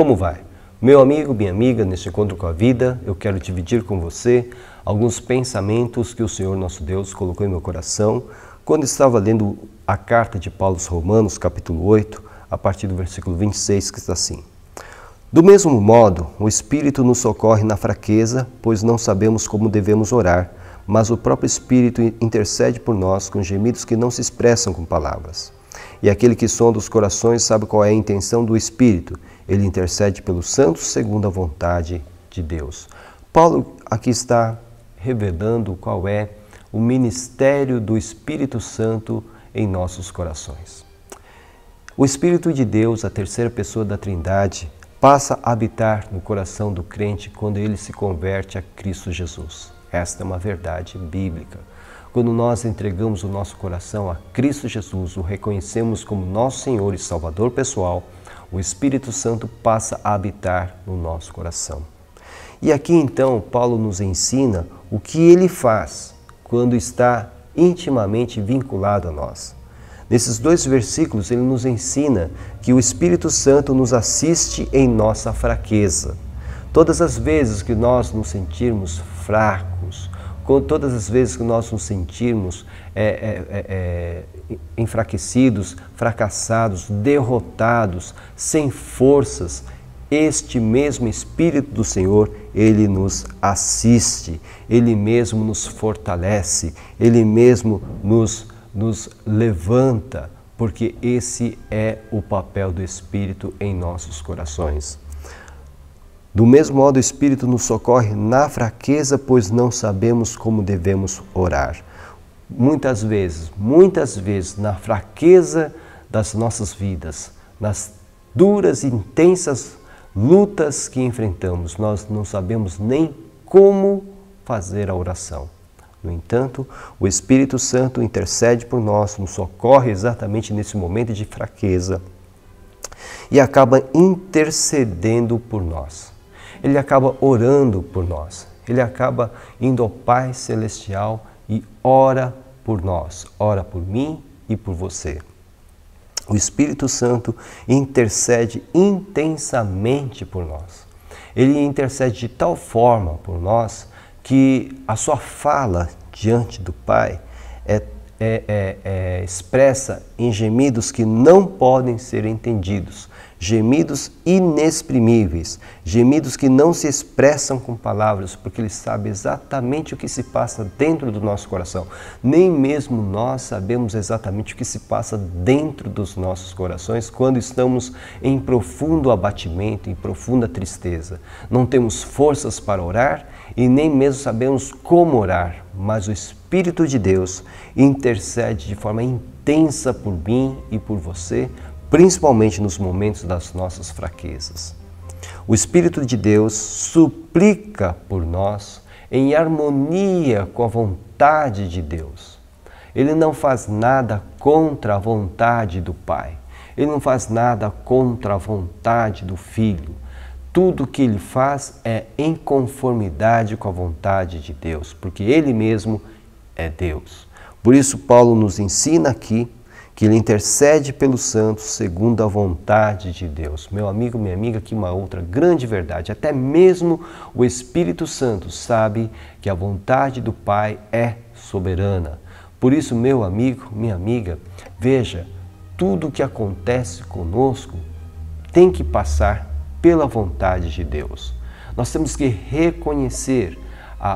Como vai? Meu amigo, minha amiga, neste encontro com a vida, eu quero dividir com você alguns pensamentos que o Senhor nosso Deus colocou em meu coração quando estava lendo a carta de Paulo aos Romanos, capítulo 8, a partir do versículo 26, que está assim: Do mesmo modo, o Espírito nos socorre na fraqueza, pois não sabemos como devemos orar, mas o próprio Espírito intercede por nós com gemidos que não se expressam com palavras. E aquele que sonda os corações sabe qual é a intenção do Espírito. Ele intercede pelos santos segundo a vontade de Deus. Paulo aqui está revelando qual é o ministério do Espírito Santo em nossos corações. O Espírito de Deus, a terceira pessoa da Trindade, passa a habitar no coração do crente quando ele se converte a Cristo Jesus. Esta é uma verdade bíblica. Quando nós entregamos o nosso coração a Cristo Jesus, o reconhecemos como nosso Senhor e Salvador pessoal, o Espírito Santo passa a habitar no nosso coração. E aqui então Paulo nos ensina o que ele faz quando está intimamente vinculado a nós. Nesses dois versículos ele nos ensina que o Espírito Santo nos assiste em nossa fraqueza. Todas as vezes que nós nos sentirmos fracos, todas as vezes que nós nos sentirmos enfraquecidos, fracassados, derrotados, sem forças, este mesmo Espírito do Senhor, Ele nos assiste, Ele mesmo nos fortalece, Ele mesmo nos levanta, porque esse é o papel do Espírito em nossos corações. Do mesmo modo, o Espírito nos socorre na fraqueza, pois não sabemos como devemos orar. Muitas vezes, na fraqueza das nossas vidas, nas duras e intensas lutas que enfrentamos, nós não sabemos nem como fazer a oração. No entanto, o Espírito Santo intercede por nós, nos socorre exatamente nesse momento de fraqueza e acaba intercedendo por nós. Ele acaba orando por nós, ele acaba indo ao Pai Celestial e ora por nós, ora por mim e por você. O Espírito Santo intercede intensamente por nós. Ele intercede de tal forma por nós que a sua fala diante do Pai é expressa em gemidos que não podem ser entendidos, gemidos inexprimíveis, gemidos que não se expressam com palavras, porque Ele sabe exatamente o que se passa dentro do nosso coração. Nem mesmo nós sabemos exatamente o que se passa dentro dos nossos corações quando estamos em profundo abatimento, em profunda tristeza. Não temos forças para orar e nem mesmo sabemos como orar, mas o Espírito de Deus intercede de forma intensa por mim e por você, principalmente nos momentos das nossas fraquezas. O Espírito de Deus suplica por nós em harmonia com a vontade de Deus. Ele não faz nada contra a vontade do Pai. Ele não faz nada contra a vontade do Filho. Tudo o que ele faz é em conformidade com a vontade de Deus, porque Ele mesmo é Deus. Por isso Paulo nos ensina aqui que ele intercede pelos santos segundo a vontade de Deus. Meu amigo, minha amiga, aqui uma outra grande verdade. Até mesmo o Espírito Santo sabe que a vontade do Pai é soberana. Por isso, meu amigo, minha amiga, veja, tudo o que acontece conosco tem que passar pela vontade de Deus. Nós temos que reconhecer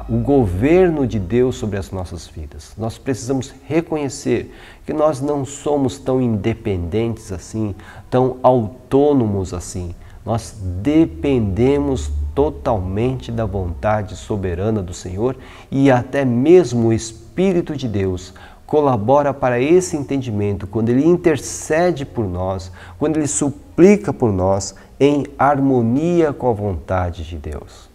o governo de Deus sobre as nossas vidas. Nós precisamos reconhecer que nós não somos tão independentes assim, tão autônomos assim. Nós dependemos totalmente da vontade soberana do Senhor e até mesmo o Espírito de Deus colabora para esse entendimento quando Ele intercede por nós, quando Ele suplica por nós em harmonia com a vontade de Deus.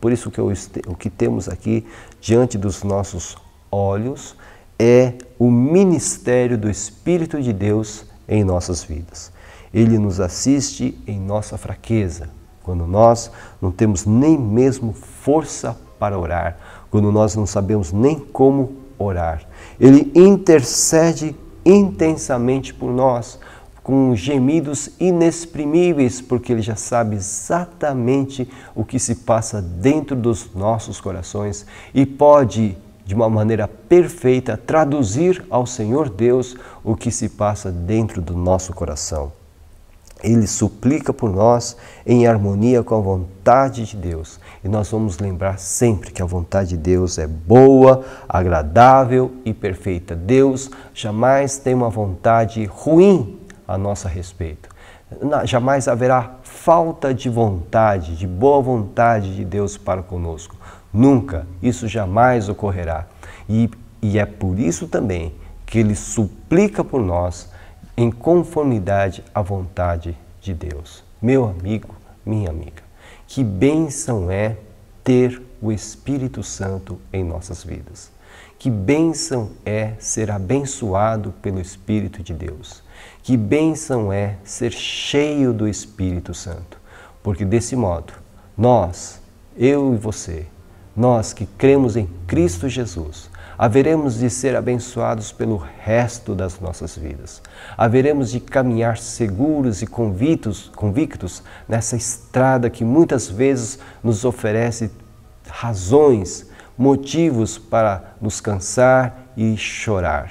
Por isso que o que temos aqui diante dos nossos olhos é o ministério do Espírito de Deus em nossas vidas. Ele nos assiste em nossa fraqueza, quando nós não temos nem mesmo força para orar, quando nós não sabemos nem como orar. Ele intercede intensamente por nós, com gemidos inexprimíveis, porque Ele já sabe exatamente o que se passa dentro dos nossos corações e pode, de uma maneira perfeita, traduzir ao Senhor Deus o que se passa dentro do nosso coração. Ele suplica por nós em harmonia com a vontade de Deus. E nós vamos lembrar sempre que a vontade de Deus é boa, agradável e perfeita. Deus jamais tem uma vontade ruim a nosso respeito. Jamais haverá falta de vontade, de boa vontade de Deus para conosco. Nunca, isso jamais ocorrerá. E é por isso também que Ele suplica por nós em conformidade à vontade de Deus. Meu amigo, minha amiga, que bênção é ter o Espírito Santo em nossas vidas. Que bênção é ser abençoado pelo Espírito de Deus. Que bênção é ser cheio do Espírito Santo. Porque desse modo, nós, eu e você, nós que cremos em Cristo Jesus, haveremos de ser abençoados pelo resto das nossas vidas. Haveremos de caminhar seguros e convictos nessa estrada que muitas vezes nos oferece razões, motivos para nos cansar e chorar.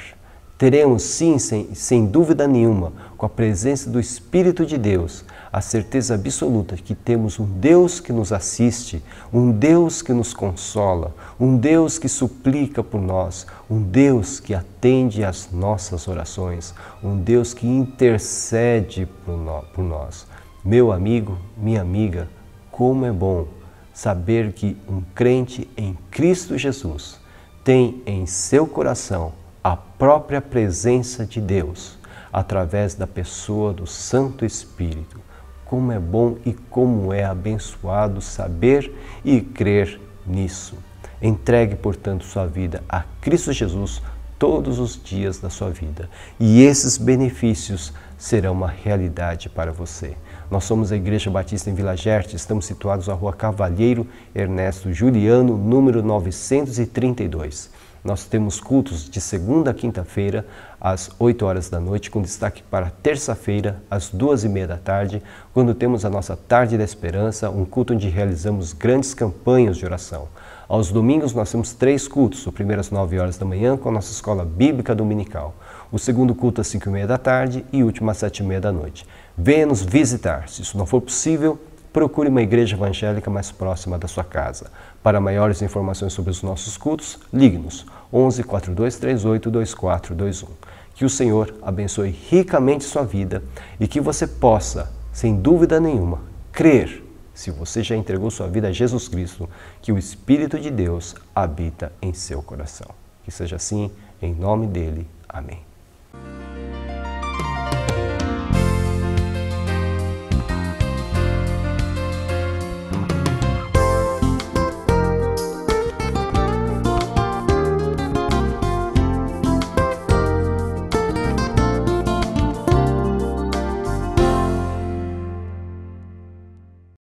Teremos sim, sem dúvida nenhuma, com a presença do Espírito de Deus, a certeza absoluta que temos um Deus que nos assiste, um Deus que nos consola, um Deus que suplica por nós, um Deus que atende às nossas orações, um Deus que intercede por nós. Meu amigo, minha amiga, como é bom saber que um crente em Cristo Jesus tem em seu coração a própria presença de Deus, através da pessoa do Santo Espírito. Como é bom e como é abençoado saber e crer nisso. Entregue, portanto, sua vida a Cristo Jesus todos os dias da sua vida. E esses benefícios serão uma realidade para você. Nós somos a Igreja Batista em Vila Gerte, estamos situados na Rua Cavalheiro Ernesto Juliano, número 932. Nós temos cultos de segunda a quinta-feira, às 8 horas da noite, com destaque para terça-feira, às 2h30 da tarde, quando temos a nossa Tarde da Esperança, um culto onde realizamos grandes campanhas de oração. Aos domingos nós temos 3 cultos, o primeiro às 9 horas da manhã, com a nossa Escola Bíblica Dominical. O segundo culto às 5h30 da tarde e o último às 7h30 da noite. Venha nos visitar. Se isso não for possível, procure uma igreja evangélica mais próxima da sua casa. Para maiores informações sobre os nossos cultos, ligue-nos 11 4238 2421. Que o Senhor abençoe ricamente sua vida e que você possa, sem dúvida nenhuma, crer, se você já entregou sua vida a Jesus Cristo, que o Espírito de Deus habita em seu coração. Que seja assim, em nome dele. Amém.